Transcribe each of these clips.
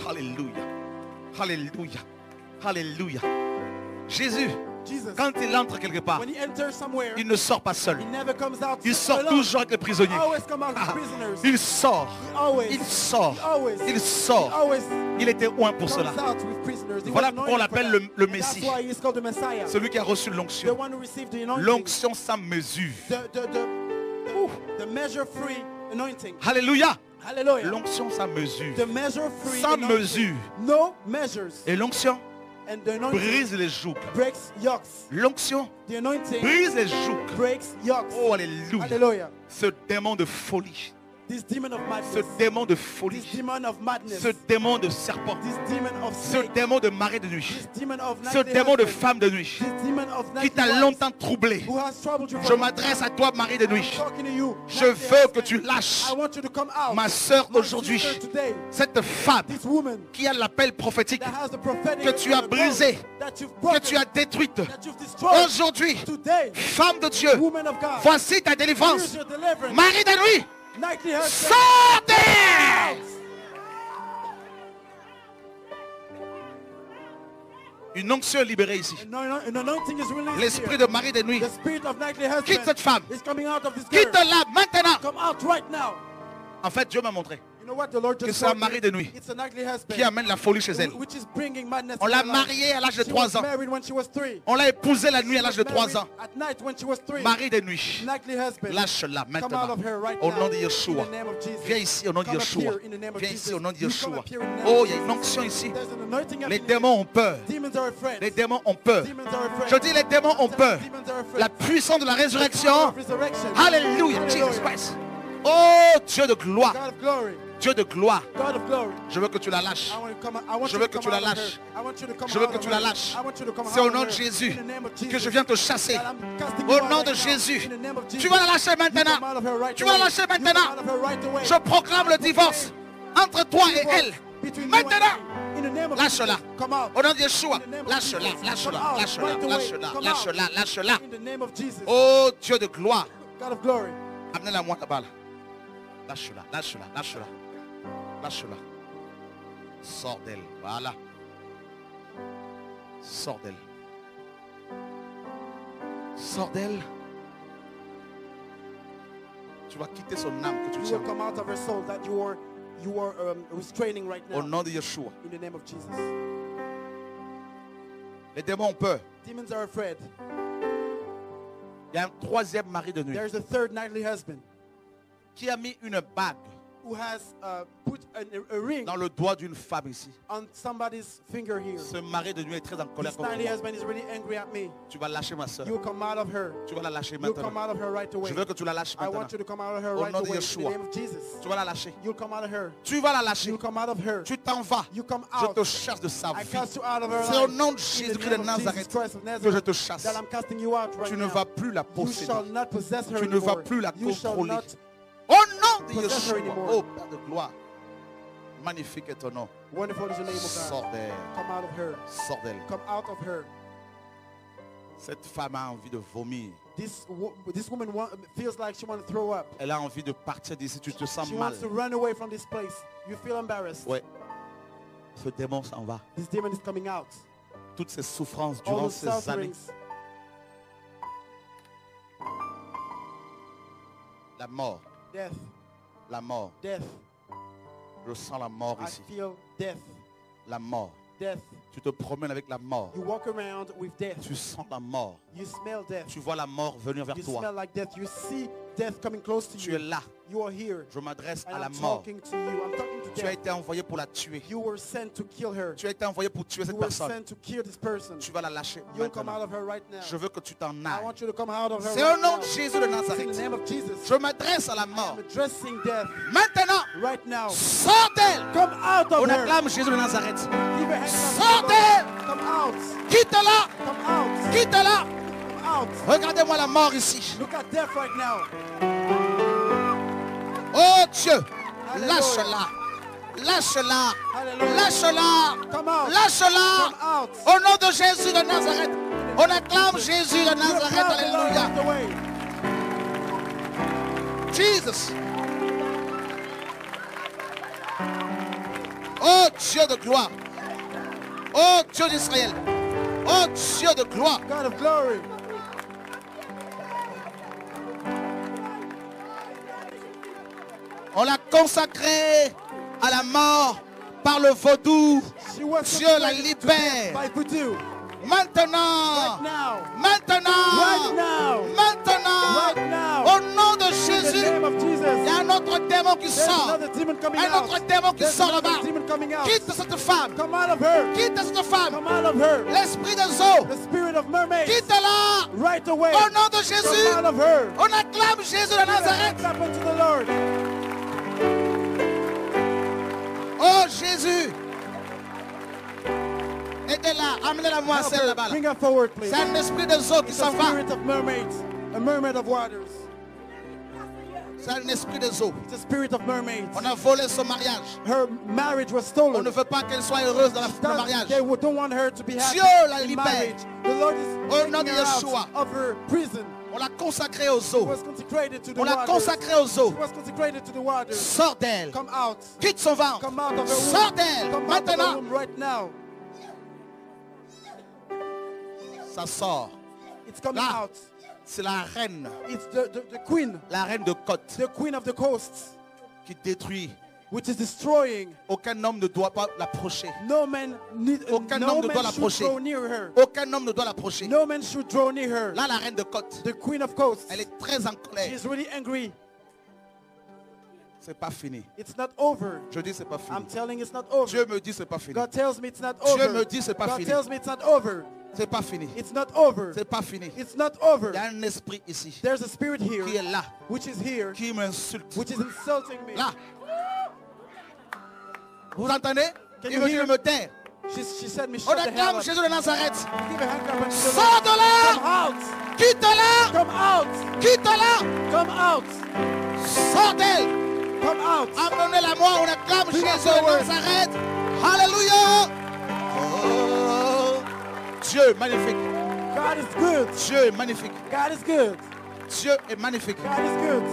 Alléluia. Alléluia. Alléluia. Jésus, Jesus, quand il entre quelque part, when he enters somewhere, il ne sort pas seul. he never comes out Il sort alone. toujours avec les prisonniers. He always comes out with prisoners. Il sort. He always, Il sort. he always, Il he sort. always Il était oint pour comes cela. out with prisoners. He Voilà was pourquoi on anointed l'appelle for that. le And Messie. that's why he's called the Messiah. Celui qui a reçu The l'onction. one who received the anointing. L'onction sans mesure. The measure-free anointing. Alléluia. Hallelujah. L'onction sans mesure. The measure-free Sans anointing. mesure. No measures. Et l'onction And the anointing brise les jougs. breaks yokes. L'onction The anointing brise les jougs. breaks yokes. Oh, alléluia. Hallelujah. Ce démon de folie. This demon of Ce madness. démon de This folie. demon of madness. Ce démon de serpent. This demon of Ce snake. démon de marée de nuit. This demon of Ce nightly démon de husband. femme de nuit. This demon of Qui nightly t'a wives. longtemps troublé. Who has troubled you for Je long. m'adresse à toi, Marie de nuit. I'm talking to you. Je Nightly veux que husband. tu lâches, I want you to come out. ma sœur, My aujourd'hui, sister today, cette femme this woman qui a l'appel prophétique, that has the prophetic que tu as brisée, that you've que broken, tu as détruite. that you've destroyed. Aujourd'hui, Today, femme de Dieu, woman of God, voici ta here's délivrance. your deliverance. Marie de nuit, Nightly husband. sortez! Une onction est libérée ici. An anointing is released L'esprit here. de Marie de nuit, The spirit of nightly husband quitte cette femme. is coming out of this girl. Quitte-la maintenant. Come out right now. En fait, Dieu m'a montré You know what the Lord que just c'est un told me? mari de nuit It's a nightly husband qui amène la folie chez elle. which is bringing madness On in l'a her life. mariée à l'âge de She 3 was ans. married when she was 3. On l'a épousée la nuit à l'âge de 3 ans. At night when she was 3. Mari de nuit, Nightly husband. lâche-la Come out maintenant. of her right Au now. nom de In Yeshua. the name of Jesus. Viens ici au nom de Come up Yeshua. here in the name of Viens Jesus. ici au nom de You come Yeshua. up here in the name Oh, of il y a une Jesus. onction ici. There's an anointing up Les in démons ont peur. here. Demons are afraid. Les démons ont peur. Demons are afraid. Je dis les démons ont peur. Demons are afraid. La puissance de la The power résurrection. of resurrection. Alléluia. Jesus Hallelujah. Christ. Oh, Dieu de gloire. God of glory. Dieu de gloire. God of glory. Je veux que tu la lâches. I want you to come out. I want Je you veux to que come tu la out of her. lâches. I want you to come Je veux out que of tu la her. lâches. I want you to come C'est au out nom of de her. Jésus In the name of que Jesus. je viens te chasser. That I'm casting Au you out nom right de now. Jésus. In the name of Jesus. Tu vas la lâcher You maintenant. come out of her right Tu vas la away. lâcher You come maintenant. out of her right away. Je proclame le divorce entre toi et elle. Between you and Maintenant. me. In the name of Lâche-la. Jesus. Come out. Au nom de Yeshua. In the name of Lâche-la, Jesus. lâche-la, Come out. lâche-la, Right away. lâche-la, Come lâche-la, out. lâche-la. In the name of Jesus. Oh Dieu de gloire. God of glory. Amenez-la moi là-bas. Là. Lâche-la, lâche-la, lâche-la. Lâche-la. Sors d'elle. Voilà. Sors d'elle. Sors d'elle. Tu vas quitter son âme que tu You tiens. will come out of her soul that you are restraining right Au now. nom de Yeshua. In the name of Jesus. Les démons ont peur. Demons are afraid. Il y a un troisième mari de nuit There's a third nightly husband qui a mis une bague who has put a ring dans le doigt d'une femme ici. on somebody's finger here. Ce mari de nuit est très en colère This contre nightly moi. husband is really angry at me. Tu vas lâcher ma soeur. You will come out of her. Tu vas la lâcher You'll come maintenant. out of her right away. Je veux que tu la lâches I maintenant. want you to come out of her Au right nom de away in Yeshua. the name of Jesus. Tu vas la lâcher. You'll come out of her. Tu vas la lâcher. You'll come out of her. Tu t'en vas. You come Je out. te chasse de sa I vie. cast you out of her C'est au life. nom de In the Jésus-Christ name de of Jesus Nazareth Christ of que je Nazareth te chasse. that I'm casting you out right Tu ne now. vas plus la You shall posséder. not possess her Tu ne vas anymore. plus la You shall contrôler. not Au nom de possess her Yeshua. anymore. Oh Père de gloire. Magnifique est ton nom. Wonderful is the name of God. Sors d'elle. Come out of her. Sors d'elle. Come out of her. Cette femme a envie de vomir. This woman feels like she wants to throw up. Elle a envie de partir d'ici. Tu te sens She mal. wants to run away from this place. You feel embarrassed. Ouais. Ce démon s'en va. This demon is coming out. Toutes ces souffrances All durant those ces années. sufferings. La mort. Death. La mort. Death. Je sens la mort I ici. feel death. La mort. Death. Tu te promènes avec la mort. You walk around with death. Tu sens la mort. You smell death. Tu vois la mort venir vers You toi. smell like death. You see death coming close to Tu you. es là. You are here. Je m'adresse And à la I'm mort. talking to you. I'm talking to Tu as death. été envoyé pour la tuer. You were sent to kill her. Tu as été envoyé pour tuer You cette were personne. sent to kill this person. Tu vas la lâcher You'll come out maintenant. of her right now. Je veux que tu t'en I ailles. want you to come out of her C'est au right nom now. de Jésus de It's in the Nazareth. name of Jesus. Je m'adresse à la I mort. am addressing death Maintenant, right now. sors d'elle. Come out of On her. acclame Jésus de Nazareth. Give her hands up. Sors d'elle. Come out. Quitte-la. Come out. Quitte-la. Come out. Regardez-moi la mort ici. Look at death right now. Oh Dieu, Alléluia. lâche-la. Lâche-la. Hallelujah. Lâche-la. Come out. Lâche-la. Come out. Au nom de Jésus de Nazareth. On acclame Jésus de You're Nazareth. out the Lord Alléluia. of the way. Jesus. Oh Dieu de gloire. Oh Dieu d'Israël. Oh Dieu de gloire. God of glory. On l'a consacrée à la mort par le vaudou. She was Dieu la consecrated to libère. death by voodoo. Maintenant. Right now. Maintenant. Right now. Maintenant. Right now. Au nom de In the Jésus. name of Il y Jesus. a un autre démon qui There's sort. another demon coming Un out. autre démon qui There's sort another là-bas. demon coming out. Quitte cette femme. Come out of her. Quitte cette femme. Come out of her. L'esprit des eaux. The spirit of mermaids. Quitte-la. Right away. Au nom de Jésus. Come out of her. On acclame Jésus de Nazareth. Clap unto the Lord. Oh Jésus. Aidez-la. Amenez-la moi Help celle her. là-bas. Bring her forward, please. C'est un esprit des eaux qui It's s'en a va. spirit of mermaids. A mermaid of waters. C'est un esprit des eaux. It's a spirit of mermaids. On a volé son mariage. Her marriage was On stolen. ne veut pas qu'elle soit heureuse dans le mariage. They don't want her to be happy Dieu la in libère. marriage. The Lord is Au nom taking de her Yeshua. out of her prison. On l'a consacrée aux She eaux. was consecrated to the On l'a waters. consacrée aux She eaux. was consecrated to the waters. Sors d'elle. Come out. Quitte son ventre. Come out of her womb. Sors d'elle. Come out of her Maintenant. womb right now. Ça sort. It's coming Là. out. C'est la reine. It's the queen. La reine de côte The queen of the coasts, qui détruit. which is destroying. Aucun homme ne doit pas l'approcher. No man Aucun no homme ne doit man should l'approcher. draw near her. Aucun homme ne doit l'approcher. No man should draw near her. Là, la reine de côte, The queen of coasts. elle est très en She colère. is really angry. C'est pas fini. It's not over. Je dis c'est pas fini. I'm telling you it's not over. Dieu me dit c'est pas fini. God tells me it's not Dieu over. me dit c'est pas God fini. tells me it's not over. C'est pas fini. It's not over. C'est pas fini. It's not over. Il y a un esprit ici There's a spirit here qui est là, which is here, qui m'insulte. which is insulting me. Là. Vous entendez? Can Il you me dit hear? de me taire. She said me On shut the hell acclame up. Jésus de Nazareth. Give a hand clap unto the Sors Lord. de là! Come out. Quitte-la! Come out. Quitte-la! Come out. Sors d'elle! Come out. Amenez-la moi, on acclame Bring Jésus her de forward. Nazareth. Alléluia! Oh, Dieu magnifique. God is good. Dieu est magnifique. God is good. Dieu est magnifique. God is good.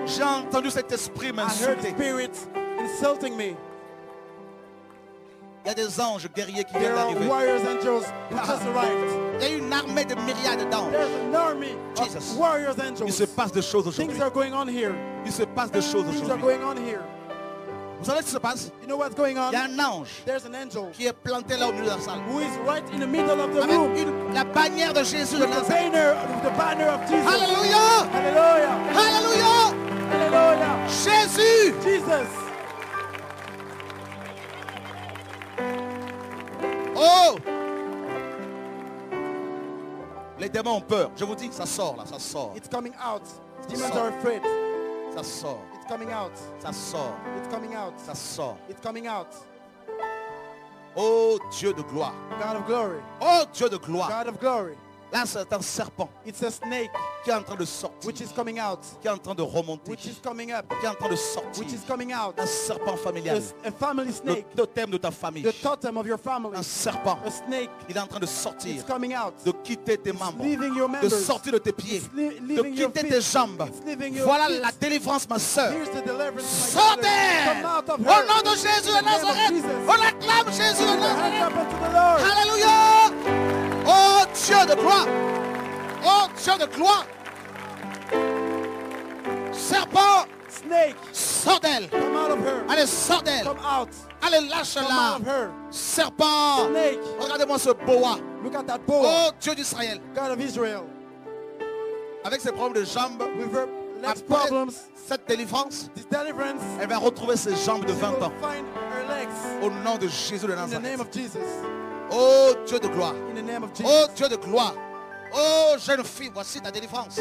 J'ai entendu cet esprit I heard m'insulter. spirits insulting me. Il y a des anges guerriers qui viennent There are d'arriver. warriors angels who just arrived. Il y a une armée de myriades d'anges. There's an army Jesus. of warriors Il angels. se passe des choses Things aujourd'hui. are going on here. Il se passe des choses Things are aujourd'hui. going on here. Vous savez ce qui se passe? You know what's going on? Il y a un ange There's an angel qui est planté là au milieu de la salle. who is right in the middle of the Avec room. la bannière de Jésus de The Nazareth. banner of Jesus. Alléluia! Hallelujah. Alléluia! Hallelujah. Jésus! Jesus. Oh! Les démons ont peur. Je vous dis, ça sort là, ça sort. It's coming out. Demons So- are afraid. Ça sort. It's coming out. Ça sort. It's coming out. Ça sort. It's coming out. Oh Dieu de gloire. God of glory. Oh Dieu de gloire. God of glory. Là, c'est un serpent It's a snake qui est en train de sortir. which is coming out. Qui est en train de remonter. Which is coming up. Qui est en train de sortir. Which is coming out. Un serpent familial. A family Le snake. totem de ta famille. The totem of your family. Un serpent. A snake. Il est en train de sortir. It's coming out. De quitter tes membres. Leaving your De members. sortir de tes pieds. It's De leaving your quitter feet. tes jambes. It's leaving your Voilà feet. la délivrance, ma soeur. Here's the deliverance. my Sortez! daughter. Come out of Au her. nom de Jésus de In the name of Nazareth. Jesus. On acclame Jésus de Hand Nazareth. up unto the Lord. Alléluia! Oh Dieu de gloire! Oh Dieu de gloire! Serpent, Snake. sors d'elle! Come out of her. Allez, sors d'elle! Come out. Allez, Come lâche-la! out of her. Serpent! Snake. Regardez-moi ce boa! Look at that boa. Oh Dieu d'Israël! God of Israel. Avec ses problèmes de jambes, With her legs après problems. cette délivrance, This deliverance. elle va retrouver ses jambes de She 20 will ans. find her legs. Au nom de Jésus de In the name Nazareth. of Jesus. Oh Dieu de gloire! In the name of Jesus. Oh Dieu de gloire! Oh jeune fille, voici ta délivrance.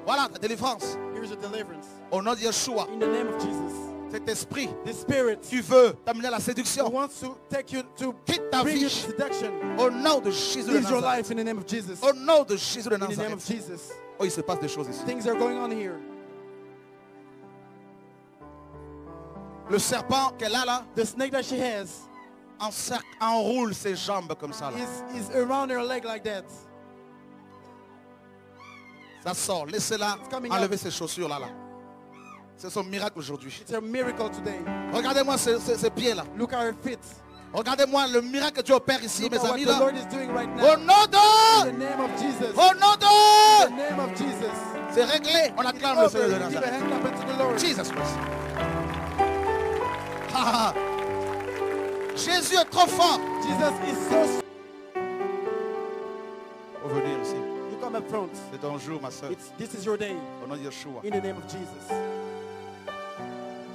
Voilà ta délivrance. Here's a deliverance. Au nom de Yeshua, In the name of Jesus. cet esprit This spirit qui veut t'amener à la who séduction, wants to take you to quitte ta bring you to vie. seduction. Au nom de Jésus de Leave your Nazareth. life in the name of Jesus. Au nom de Jésus de In the name of Nazareth. Jesus. Oh, il se passe des choses ici. Things are going on here. Le serpent qu'elle a là The snake that she has enroule ses jambes comme ça là. is around her leg like that. Ça sort. Laissez-la It's coming enlever out. ses chaussures là là. C'est son miracle aujourd'hui. It's a miracle today. Regardez-moi ces pieds-là. Look how it fits. Regardez-moi le miracle que Dieu opère ici, Look mes at what amis. the Là. Lord is doing right Au now. nom In the de... name of Jesus. Au nom In de... the name of Jesus. C'est réglé. On It's acclame le Seigneur de over. Give a Nazareth. hand clap unto the Lord. Jesus Christ. Ah, ah. Jésus est trop fort. Jesus is so. Pour venir ici. You come up front. C'est ton jour, ma soeur. This is your day. Au nom de Yeshua. In the name of Jesus.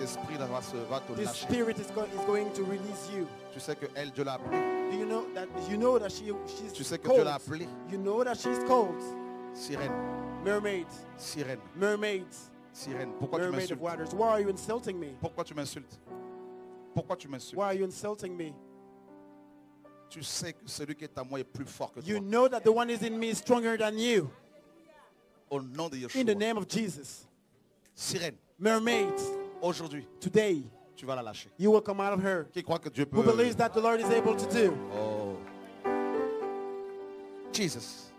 L'esprit là va te This lâcher. spirit is going to release you. Tu sais que elle, Dieu l'a appelée. Do you know that she's Tu sais que cold? Dieu l'a appelée. You know that she's cold. Sirène. Mermaid. Sirène. Mermaid. Sirène. Pourquoi tu Mermaid of m'insultes? waters. Why are you insulting me? Pourquoi tu m'insultes? Pourquoi tu m'insultes? Why are you insulting me? Tu sais que celui qui est à moi est plus fort que You toi. know that the one is in me is stronger than you. Au nom de Yeshua. In the name of Jesus. Sirène. Mermaid. Aujourd'hui, Today, tu vas la lâcher. you will come out of her. Qui croit que Dieu peut... Who believes that the Lord is able to do? Oh. Jesus.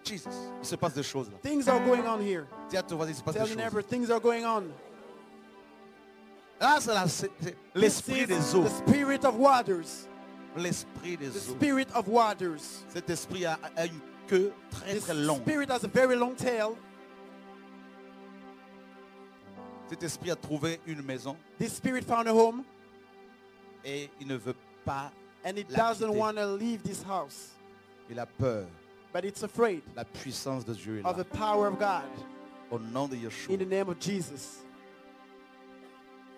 Jesus. Il se passe des choses là. Things are going on here. Dis à ton voisin, il se passe Tell des your choses. neighbor, things are going on. Là, c'est This l'esprit is des eaux. the spirit of waters. L'esprit des The eaux. spirit of waters. Cet esprit a une queue très This très longue. spirit has a very long tail. Cet esprit a trouvé une maison This spirit found a home et il ne veut pas and it la doesn't quitter. want to leave this house. Il a peur. But it's afraid La puissance de Dieu est of là. the power of God. Au nom de Yeshua. In the name of Jesus.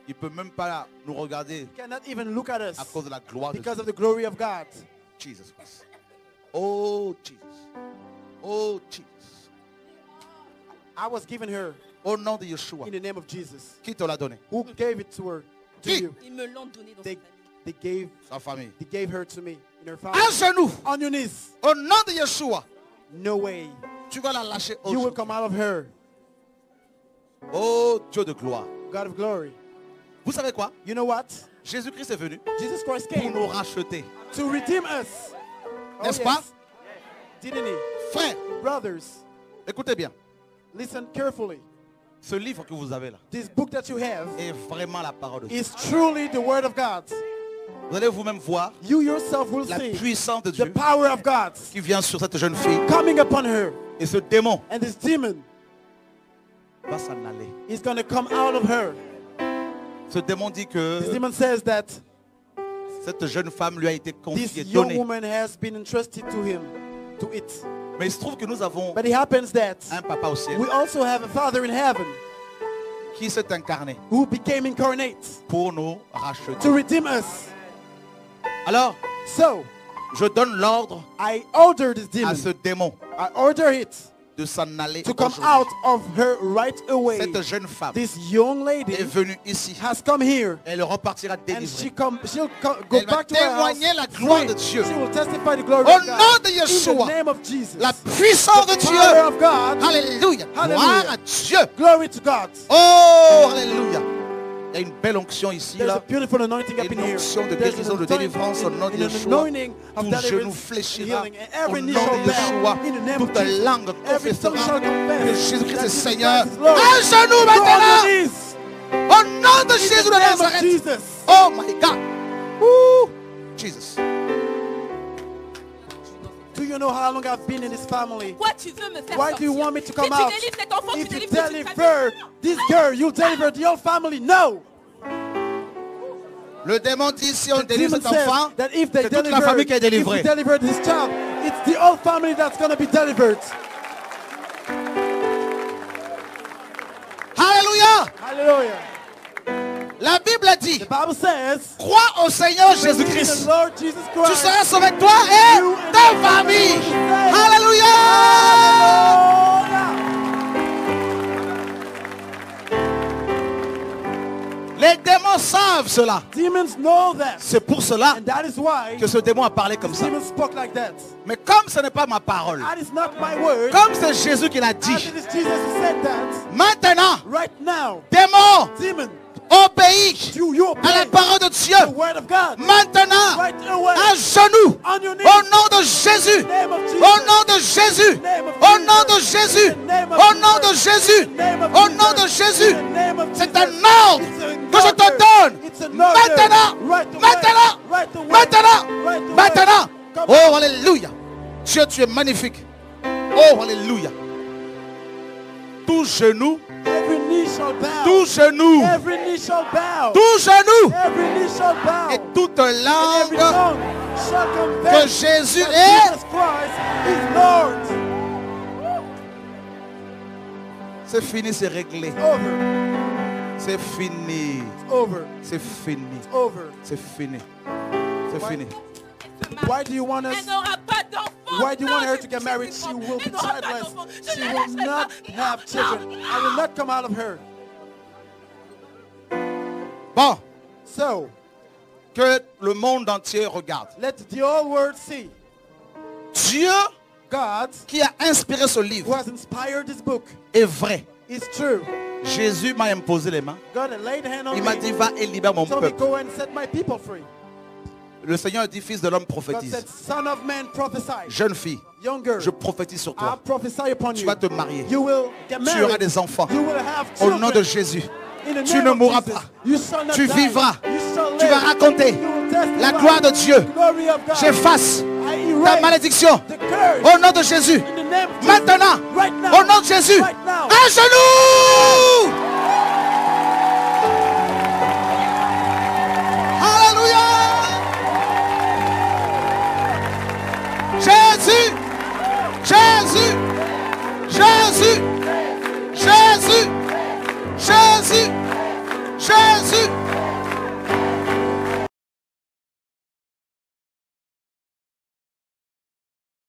Il ne peut même pas nous regarder You cannot even look at us à cause de la gloire de because Dieu. of the glory of God. Jesus Christ. Oh Jesus. Oh Jesus. I was given her Au nom de Yeshua. in the name of Jesus. Qui te l'a donné? Who gave it to her? To Qui? you. Ils me l'ont donné dans They, sa famille. Sa famille. they gave her to me in her À family. genoux. On your knees. Au nom de Yeshua. No way. Tu vas la lâcher You will aujourd'hui. come out of her. Oh Dieu de gloire. God of glory. Vous savez quoi? You know what? Jésus-Christ est venu Jesus Christ pour came nous racheter. to redeem us. N'est-ce pas? Didn't he? Frère, Brothers, écoutez bien. listen carefully. Ce livre que vous avez là This book that you have est vraiment la parole de Dieu. is truly the word of God. Vous allez vous-même voir You yourself will la see puissance de the Dieu power of God qui vient sur cette jeune fille. coming upon her. Et ce démon And this demon va s'en aller. is going to come out of her. Ce démon dit This que demon says that cette jeune femme lui a été this confiée, young donnée. woman has been entrusted to him, to it. Mais il se trouve que nous avons But it happens that un papa au ciel we also have a Father in heaven qui s'est incarné who became incarnate pour nous racheter. to redeem us. Alors, So, je donne l'ordre I order this à demon, ce démon I order it de s'en aller to come aujourd'hui. out of her right away. Cette jeune femme This young est lady venue ici. has come here Elle repartira and délivrée. she'll go Elle va back to her house. témoigner la gloire free. de Dieu. She will testify the glory Au of God. nom de In Yeshua. the name of Jesus. La puissance de The power Dieu. of God. Alléluia. Hallelujah. Gloire à Dieu. Glory to God. Oh, alléluia. Il y a une belle onction ici, There's a là. beautiful anointing up in Une here. onction de There's guérison, an de délivrance au nom de an Yeshua. anointing of Tout genou deliverance and fléchira healing. And au every knee nom shall de Yeshua. bow in the name of Toute Jesus. langue Every tongue confessera shall confess que Jésus-Christ that est Jesus Seigneur. Christ is Lord. À genoux Go on your maintenant. knees. Au nom de Jésus In de the name of Nazareth. Jesus. Oh my God. Woo. Jesus. Do you know how long I've been in this family? Pourquoi tu veux me faire Why sortir? do you want me to Si come tu out? délivres cet enfant, tu If you délivres toute une deliver famille. this girl, you deliver the whole family. No. Le démon dit si on The délivre demon cet says enfant, that if they c'est toute la deliver, famille qui est if we délivrée. deliver this child, it's the whole family that's going to be delivered. Alléluia. Hallelujah. La Bible a dit, The Bible says, crois au Seigneur believe in Jésus-Christ. the Lord Jesus Tu Christ. seras sauvé toi et ta famille. Alléluia. Les démons savent cela. Demons know that. C'est pour cela And that is why que ce démon a parlé comme ça. demons spoke like that. Mais comme ce n'est pas ma parole, That is not my word. comme c'est Jésus qui l'a As dit, it is Jesus who said that. maintenant, Right now, démon, demon, obéis You à la obey parole de Dieu. the word of God. Maintenant, Right away. à genoux, On your knees. au nom de Jésus, In the name of Jesus. au nom de Jésus, au nom de Jésus, au nom de Jésus, au nom de Jésus. C'est un ordre que je te donne. Maintenant, maintenant, maintenant, maintenant. Oh, alléluia. Dieu, tu es magnifique. Oh, alléluia. Tout genou, Every knee shall bow. tout genou, Every knee shall bow. tout genou Every knee shall bow. et toute Every langue tongue shall que confess Jésus that est. Jesus Christ is Lord. C'est fini, c'est réglé. Over. C'est fini. Over. C'est fini. Over. C'est fini. C'est fini. Why do you want us? Elle n'aura pas d'enfant. Why do you want her to get Non, married? je She will be Elle n'aura pas childless. d'enfant. Je She ne la will laisserai not pas. have children. I will not come out of her. Bon, So, que le monde entier regarde. let the whole world see. Dieu God, qui a inspiré ce who livre, has inspired this book, est vrai. is true. Jésus m'a imposé les mains. God had laid hand on Il me. m'a dit, va et libère mon Told me, peuple. go and set my people free. Le Seigneur dit, fils de l'homme, God prophétise. said, son of man, prophesy. Jeune fille, Young girl, je prophétise sur I toi. prophesy upon Tu you. vas te marier. You will get Tu married. auras des enfants. You will have Au children. nom de Jésus. In the Tu name ne of mourras Jesus. pas. You shall not Tu die. vivras. You shall Tu live. vas raconter You will testify la gloire de Dieu. the glory of God. J'efface I ta erase malédiction. the curse. Au nom de Jésus. In the name of Jesus. Maintenant, Right now. au nom de Jésus. Right now. À genoux.